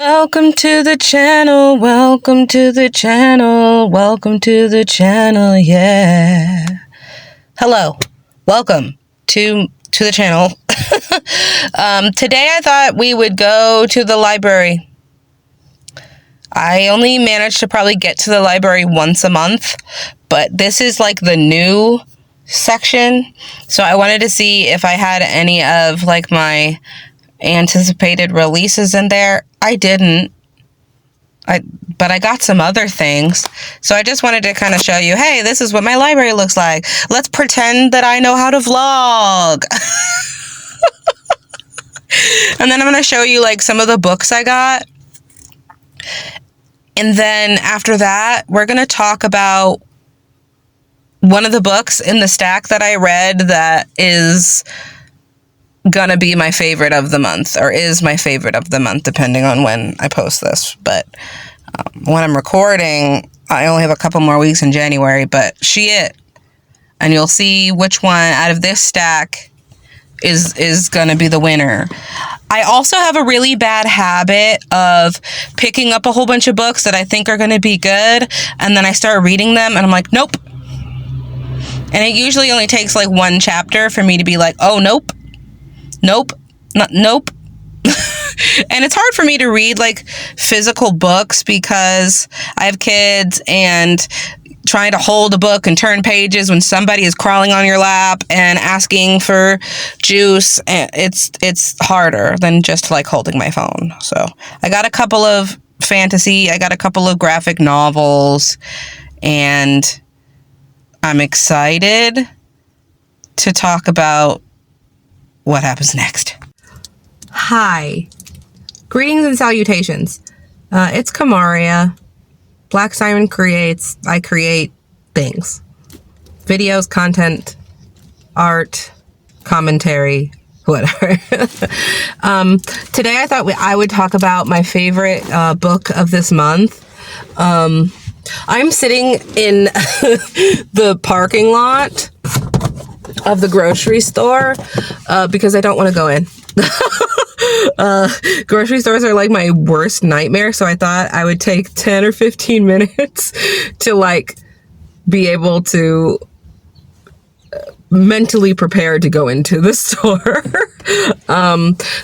Welcome to the channel, welcome to the channel, welcome to the channel, yeah. Hello, welcome to the channel. Today I thought we would go to the library. I only managed to probably get to the library once a month, but this is like the new section, so I wanted to see if I had any of like my anticipated releases in there. I didn't. But I got some other things. So I just wanted to kind of show you, hey, this is what my library looks like. Let's pretend that I know how to vlog. And then I'm going to show you like some of the books I got. And then after that, we're going to talk about one of the books in the stack that I read that is gonna be my favorite of the month, or is my favorite of the month, depending on when I post this. But when I'm recording, I only have a couple more weeks in January, but and you'll see which one out of this stack is gonna be the winner. I also have a really bad habit of picking up a whole bunch of books that I think are gonna be good, and then I start reading them and I'm like, nope. And it usually only takes like one chapter for me to be like, oh, nope. Nope. Nope. And it's hard for me to read like physical books because I have kids, and trying to hold a book and turn pages when somebody is crawling on your lap and asking for juice, it's harder than just like holding my phone. So I got a couple of fantasy, I got a couple of graphic novels, and I'm excited to talk about what happens next. Hi. Greetings and salutations. It's Kamaria. Black Simon creates. I create things. Videos, content, art, commentary, whatever. Today I thought I would talk about my favorite book of this month. I'm sitting in the parking lot of the grocery store because I don't want to go in. Grocery stores are like my worst nightmare, so I thought I would take 10 or 15 minutes to like be able to mentally prepare to go into the store.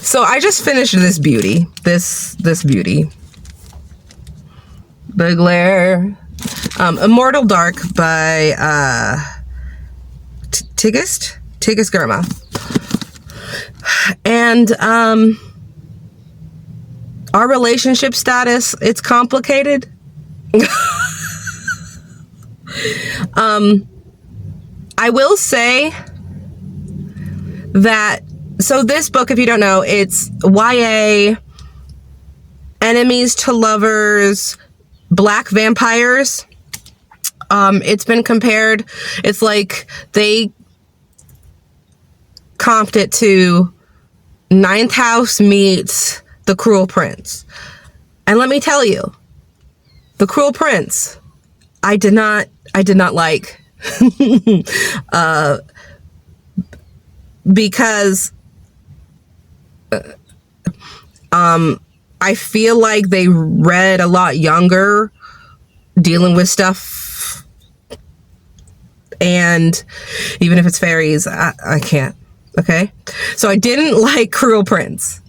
So I just finished this beauty. This beauty. The Glare. Immortal Dark by Tigist Germa. And our relationship status, it's complicated. I will say that, so this book, if you don't know, it's YA, enemies to lovers, black vampires. It's been compared, it's like they comped it to Ninth House meets The Cruel Prince. And let me tell you, The Cruel Prince, I did not like. Because I feel like they read a lot younger, dealing with stuff, and even if it's fairies, I can't. Okay, so I didn't like Cruel Prince.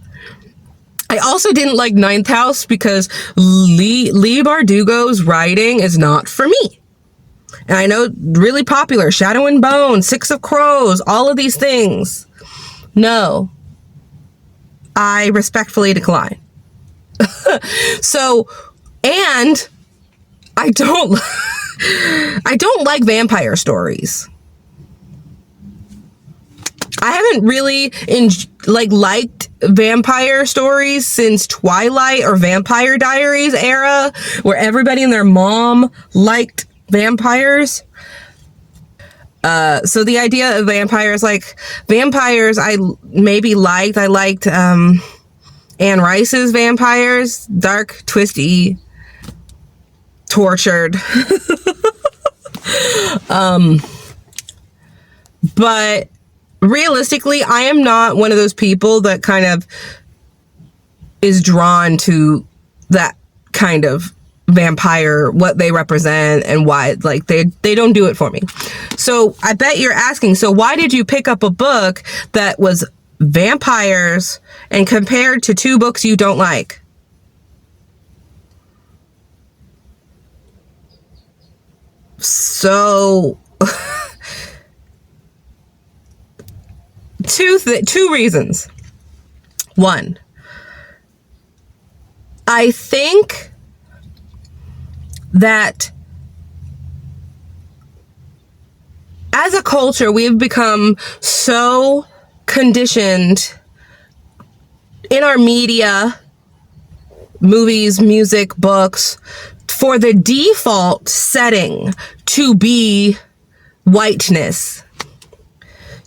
I also didn't like Ninth House because Lee Bardugo's writing is not for me. And I know, really popular, Shadow and Bone, Six of Crows, all of these things. No, I respectfully decline. So, and I don't like vampire stories. I haven't really liked vampire stories since Twilight or Vampire Diaries era, where everybody and their mom liked vampires. So the idea of vampires, I maybe liked. I liked Anne Rice's vampires, dark, twisty, tortured. But realistically, I am not one of those people that kind of is drawn to that kind of vampire, what they represent and why, like, they don't do it for me. So I bet you're asking, so why did you pick up a book that was vampires and compared to 2 books you don't like? So two reasons. One, I think that as a culture, we've become so conditioned in our media, movies, music, books, for the default setting to be whiteness.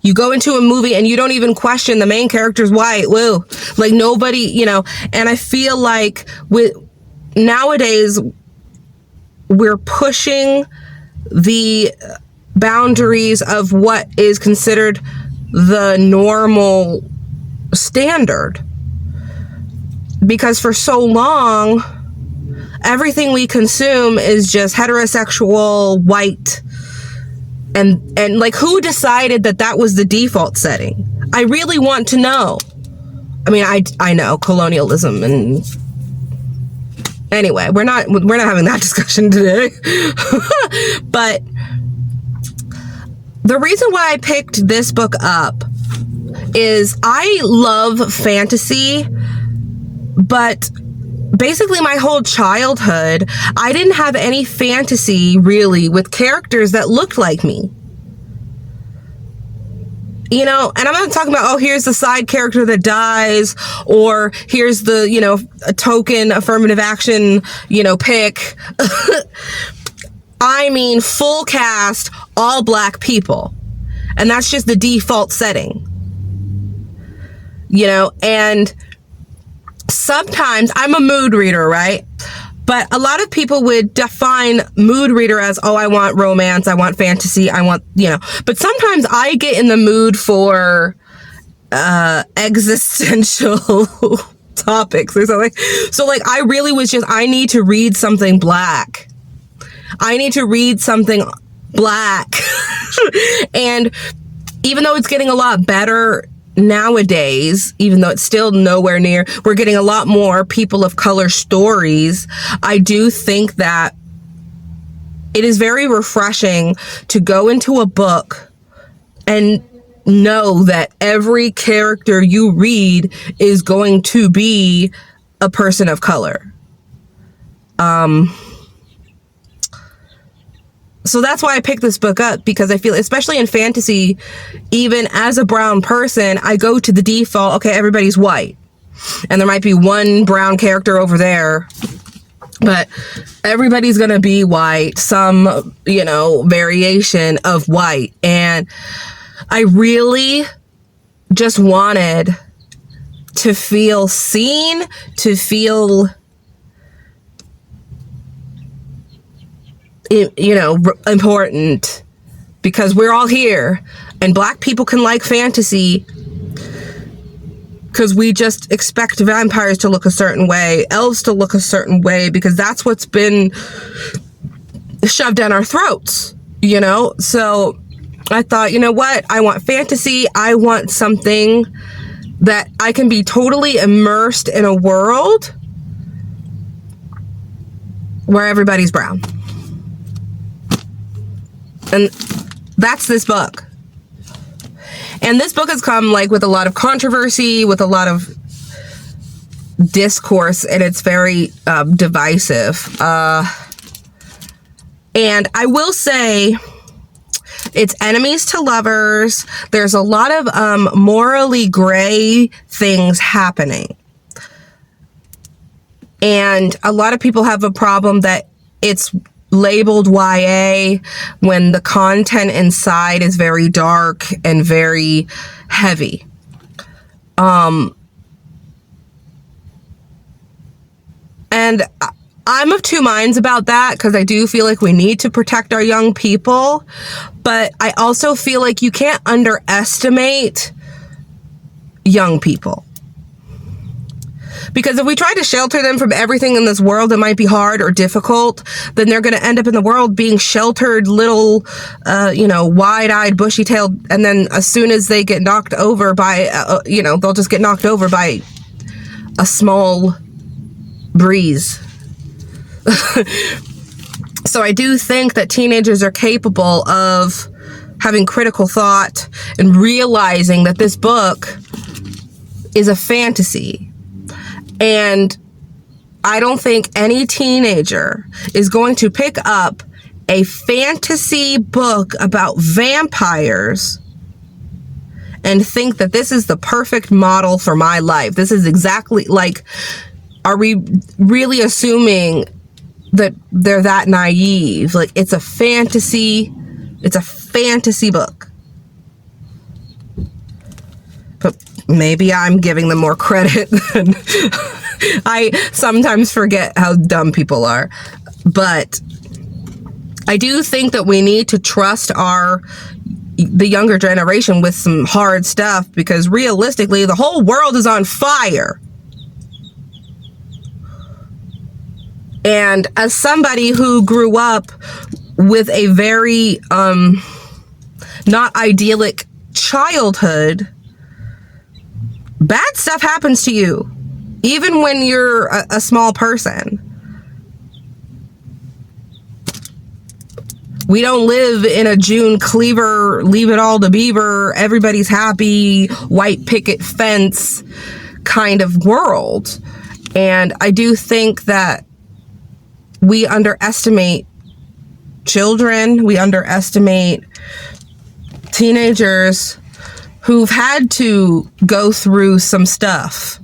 You go into a movie and you don't even question the main character's white. Woo. Like, nobody, you know, and I feel like nowadays we're pushing the boundaries of what is considered the normal standard. Because for so long, everything we consume is just heterosexual, white, and like, who decided that was the default setting? I really want to know. I mean, I know colonialism, and anyway, we're not having that discussion today. But the reason why I picked this book up is I love fantasy, but basically my whole childhood, I didn't have any fantasy really with characters that looked like me. You know, and I'm not talking about, oh, here's the side character that dies, or here's the, you know, a token affirmative action, you know, pick. I mean, full cast, all black people. And that's just the default setting. You know, and sometimes I'm a mood reader, right? But a lot of people would define mood reader as, oh, I want romance, I want fantasy, I want, you know. But sometimes I get in the mood for existential topics or something. So, like, I really was just, I need to read something black. I need to read something black. And even though it's getting a lot better nowadays, even though it's still nowhere near, we're getting a lot more people of color stories, I do think that it is very refreshing to go into a book and know that every character you read is going to be a person of color. So that's why I picked this book up, because I feel, especially in fantasy, even as a brown person, I go to the default, okay, everybody's white. And there might be one brown character over there, but everybody's going to be white, some, you know, variation of white. And I really just wanted to feel seen, to feel, you know, important, because we're all here, and black people can like fantasy because we just expect vampires to look a certain way, elves to look a certain way, because that's what's been shoved down our throats, you know? So I thought, you know what? I want fantasy. I want something that I can be totally immersed in a world where everybody's brown. And that's this book. And this book has come, like, with a lot of controversy, with a lot of discourse, and it's very divisive. And I will say, it's enemies to lovers. There's a lot of morally gray things happening. And a lot of people have a problem that it's labeled YA when the content inside is very dark and very heavy. And I'm of two minds about that, because I do feel like we need to protect our young people, but I also feel like you can't underestimate young people. Because if we try to shelter them from everything in this world that might be hard or difficult, then they're going to end up in the world being sheltered little, wide-eyed, bushy-tailed. And then as soon as they get knocked over by, they'll just get knocked over by a small breeze. So I do think that teenagers are capable of having critical thought and realizing that this book is a fantasy. And I don't think any teenager is going to pick up a fantasy book about vampires and think that this is the perfect model for my life. This is exactly like, are we really assuming that they're that naive? Like, it's a fantasy book. But maybe I'm giving them more credit than I sometimes forget how dumb people are. But I do think that we need to trust the younger generation with some hard stuff, because realistically, the whole world is on fire. And as somebody who grew up with a very not idyllic childhood, bad stuff happens to you, even when you're a small person. We don't live in a June Cleaver, leave it all to Beaver, everybody's happy, white picket fence kind of world. And I do think that we underestimate children, we underestimate teenagers who've had to go through some stuff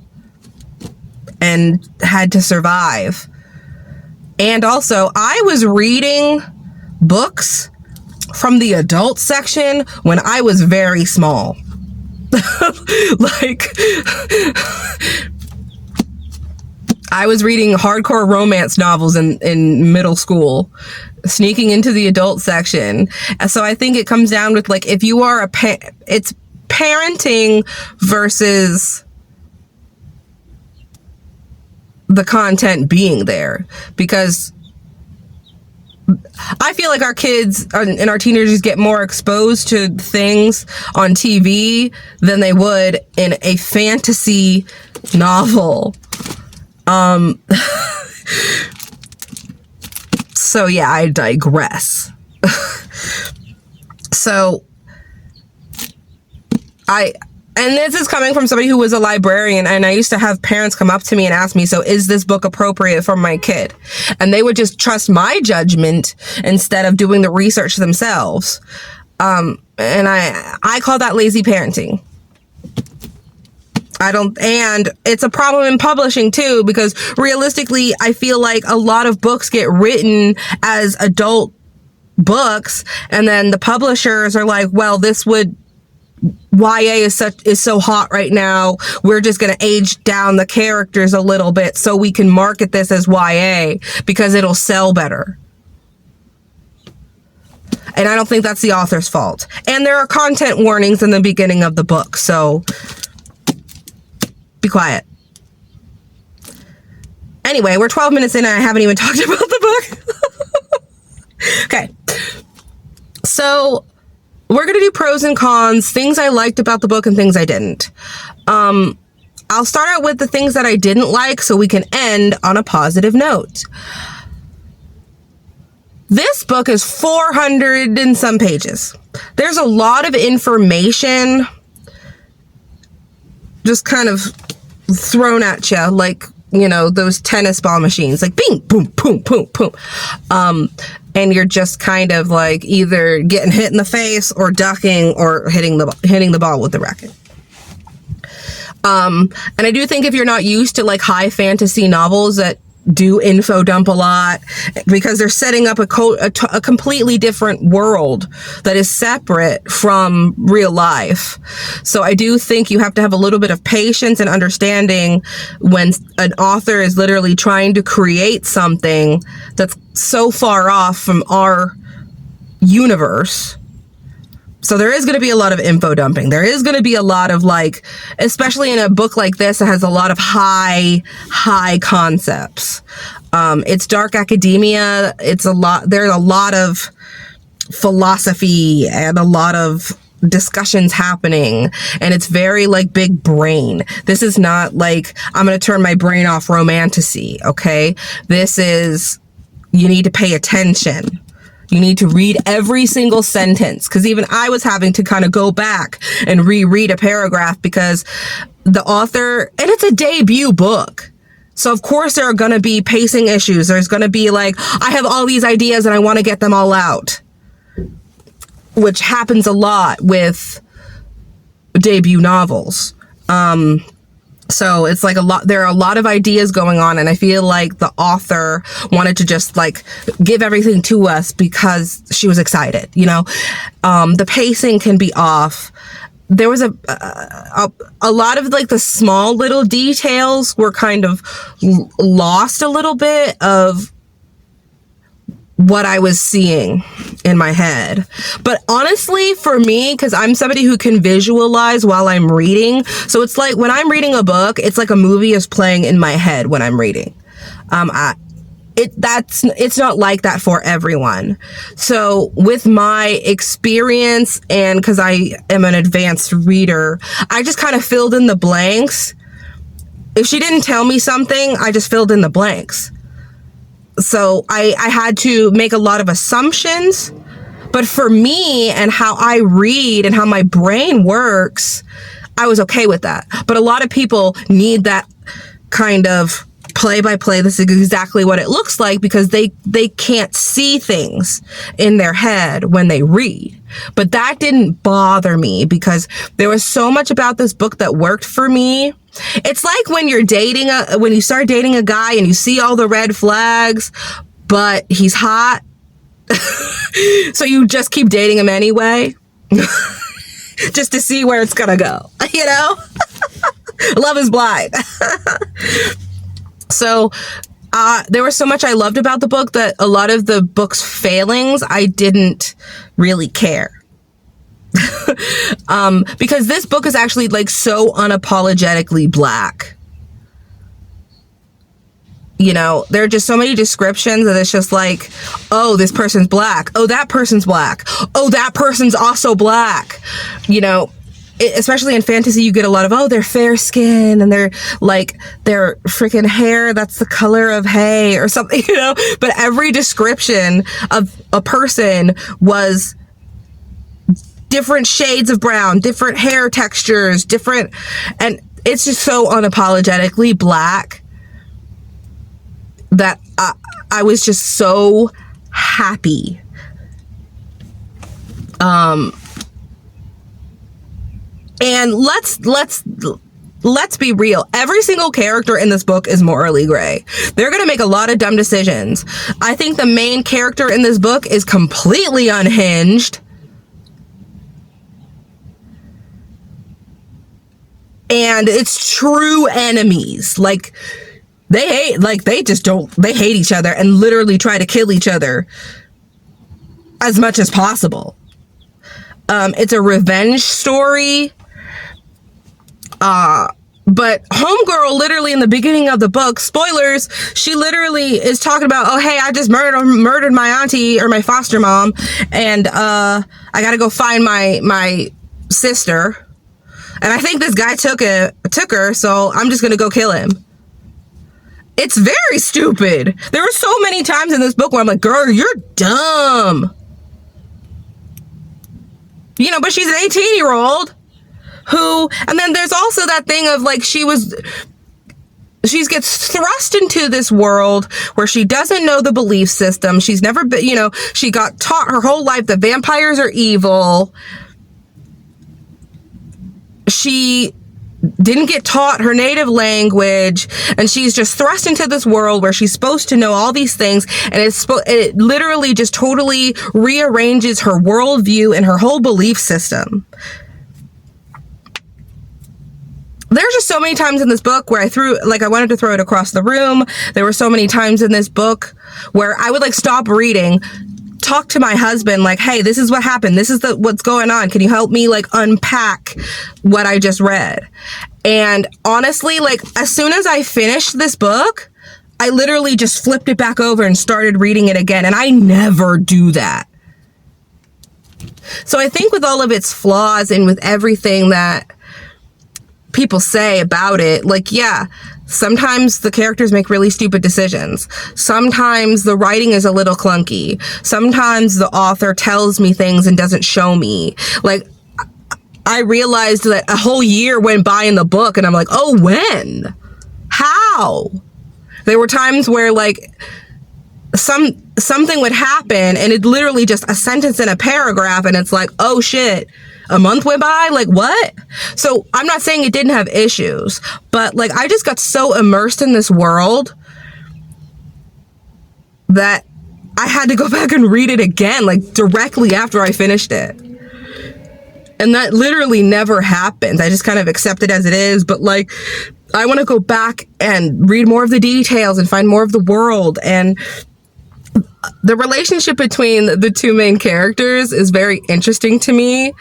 and had to survive. And also, I was reading books from the adult section when I was very small. Like, I was reading hardcore romance novels in middle school, sneaking into the adult section. So I think it comes down with, like, if you are it's parenting versus the content being there. Because I feel like our kids and our teenagers get more exposed to things on TV than they would in a fantasy novel. So yeah, I digress. And this is coming from somebody who was a librarian, and I used to have parents come up to me and ask me, so is this book appropriate for my kid? And they would just trust my judgment instead of doing the research themselves. And I call that lazy parenting. And it's a problem in publishing too, because realistically, I feel like a lot of books get written as adult books, and then the publishers are like, well, YA is so hot right now, we're just going to age down the characters a little bit so we can market this as YA because it'll sell better. And I don't think that's the author's fault. And there are content warnings in the beginning of the book, so be quiet. Anyway, we're 12 minutes in and I haven't even talked about the book. Okay. So we're going to do pros and cons, things I liked about the book and things I didn't. I'll start out with the things that I didn't like so we can end on a positive note. This book is 400 and some pages. There's a lot of information just kind of thrown at you, like, those tennis ball machines, like bing, boom, boom, boom, boom. And you're just kind of like either getting hit in the face or ducking or hitting the ball with the racket. And I do think if you're not used to like high fantasy novels that do info dump a lot, because they're setting up a completely different world that is separate from real life. So I do think you have to have a little bit of patience and understanding when an author is literally trying to create something that's so far off from our universe. So there is going to be a lot of info dumping. There is going to be a lot of like, especially in a book like this, it has a lot of high concepts. It's dark academia. There's a lot of philosophy and a lot of discussions happening, and it's very like big brain. This is not like, I'm going to turn my brain off romantasy. Okay. This is, you need to pay attention. You need to read every single sentence, because even I was having to kind of go back and reread a paragraph because the author, and it's a debut book. So of course there are going to be pacing issues. There's going to be like, I have all these ideas and I want to get them all out, which happens a lot with debut novels. So it's like there are a lot of ideas going on, and I feel like the author wanted to just like give everything to us because she was excited, you know? The pacing can be off. There was a lot of like the small little details were kind of lost a little bit of what I was seeing in my head. But honestly, for me, because I'm somebody who can visualize while I'm reading, so it's like when I'm reading a book, it's like a movie is playing in my head when I'm reading. It's not like that for everyone. So with my experience, and because I am an advanced reader, I just kind of filled in the blanks. If she didn't tell me something, I just filled in the blanks. So I had to make a lot of assumptions, but for me and how I read and how my brain works, I was okay with that. But a lot of people need that kind of play by play. This is exactly what it looks like, because they can't see things in their head when they read. But that didn't bother me because there was so much about this book that worked for me. It's like when you're when you start dating a guy and you see all the red flags, but he's hot. So you just keep dating him anyway, just to see where it's gonna go, you know? Love is blind. So there was so much I loved about the book that a lot of the book's failings, I didn't really care. Because this book is actually like so unapologetically black. You know, there are just so many descriptions that it's just like, oh, this person's black. Oh, that person's black. Oh, that person's also black. You know, especially in fantasy, you get a lot of, oh, they're fair skin and they're like, their freaking hair, that's the color of hay or something, you know? But every description of a person was different shades of brown, different hair textures, and it's just so unapologetically black that I was just so happy. And let's be real. Every single character in this book is morally gray. They're going to make a lot of dumb decisions. I think the main character in this book is completely unhinged. And it's true enemies. Like, they hate each other and literally try to kill each other as much as possible. It's a revenge story. But homegirl, literally in the beginning of the book, spoilers, she literally is talking about, oh, hey, I just murdered my auntie or my foster mom, and I gotta go find my sister. And I think this guy took her, so I'm just gonna go kill him. It's very stupid. There were so many times in this book where I'm like, girl, you're dumb. You know, but she's an 18-year-old who, and then there's also that thing of like, she gets thrust into this world where she doesn't know the belief system. She's never been, you know, she got taught her whole life that vampires are evil. She didn't get taught her native language, and she's just thrust into this world where she's supposed to know all these things, and it literally just totally rearranges her worldview and her whole belief system. There's just so many times in this book where I wanted to throw it across the room. There were so many times in this book where I would like stop reading, talk to my husband like, hey, this is what happened. This is what's going on. Can you help me like unpack what I just read? And honestly, like as soon as I finished this book, I literally just flipped it back over and started reading it again. And I never do that. So I think with all of its flaws and with everything that people say about it, like, yeah, sometimes the characters make really stupid decisions. Sometimes the writing is a little clunky. Sometimes the author tells me things and doesn't show me. Like, I realized that a whole year went by in the book and I'm like, oh, when? How? There were times where like something would happen and it literally just a sentence in a paragraph and it's like, oh shit, a month went by? Like what? So I'm not saying it didn't have issues, but like I just got so immersed in this world that I had to go back and read it again, like directly after I finished it. And that literally never happens. I just kind of accept it as it is, but like I want to go back and read more of the details and find more of the world. And the relationship between the two main characters is very interesting to me.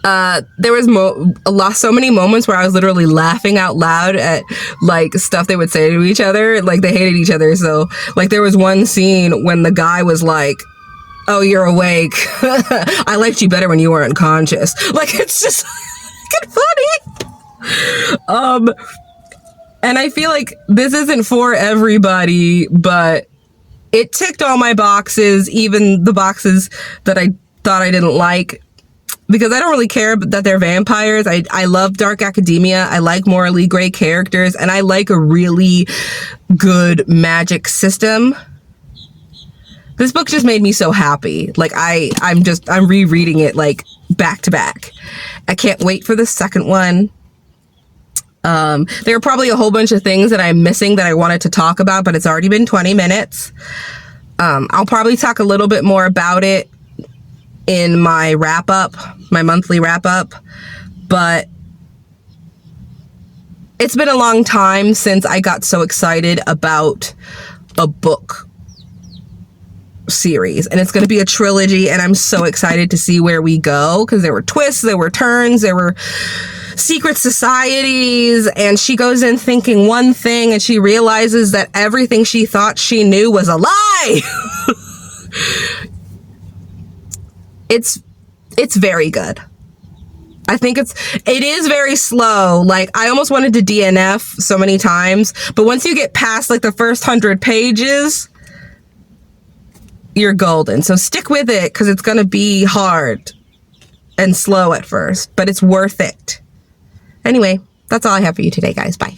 There was so many moments where I was literally laughing out loud at like stuff they would say to each other. Like they hated each other. So like there was one scene when the guy was like, oh, you're awake. I liked you better when you were unconscious. Like it's just funny. And I feel like this isn't for everybody, but it ticked all my boxes, even the boxes that I thought I didn't like, because I don't really care that they're vampires. I love dark academia. I like morally gray characters, and I like a really good magic system. This book just made me so happy. Like I'm rereading it like back to back. I can't wait for the second one. There are probably a whole bunch of things that I'm missing that I wanted to talk about, but it's already been 20 minutes. I'll probably talk a little bit more about it in my my monthly wrap up, but it's been a long time since I got so excited about a book series, and it's going to be a trilogy, and I'm so excited to see where we go, because there were twists, there were turns, there were secret societies, and she goes in thinking one thing and she realizes that everything she thought she knew was a lie. It's very good. I think it is very slow. Like I almost wanted to DNF so many times, but once you get past like the first 100 pages, you're golden. So stick with it, because it's going to be hard and slow at first, but it's worth it. Anyway, that's all I have for you today, guys. Bye.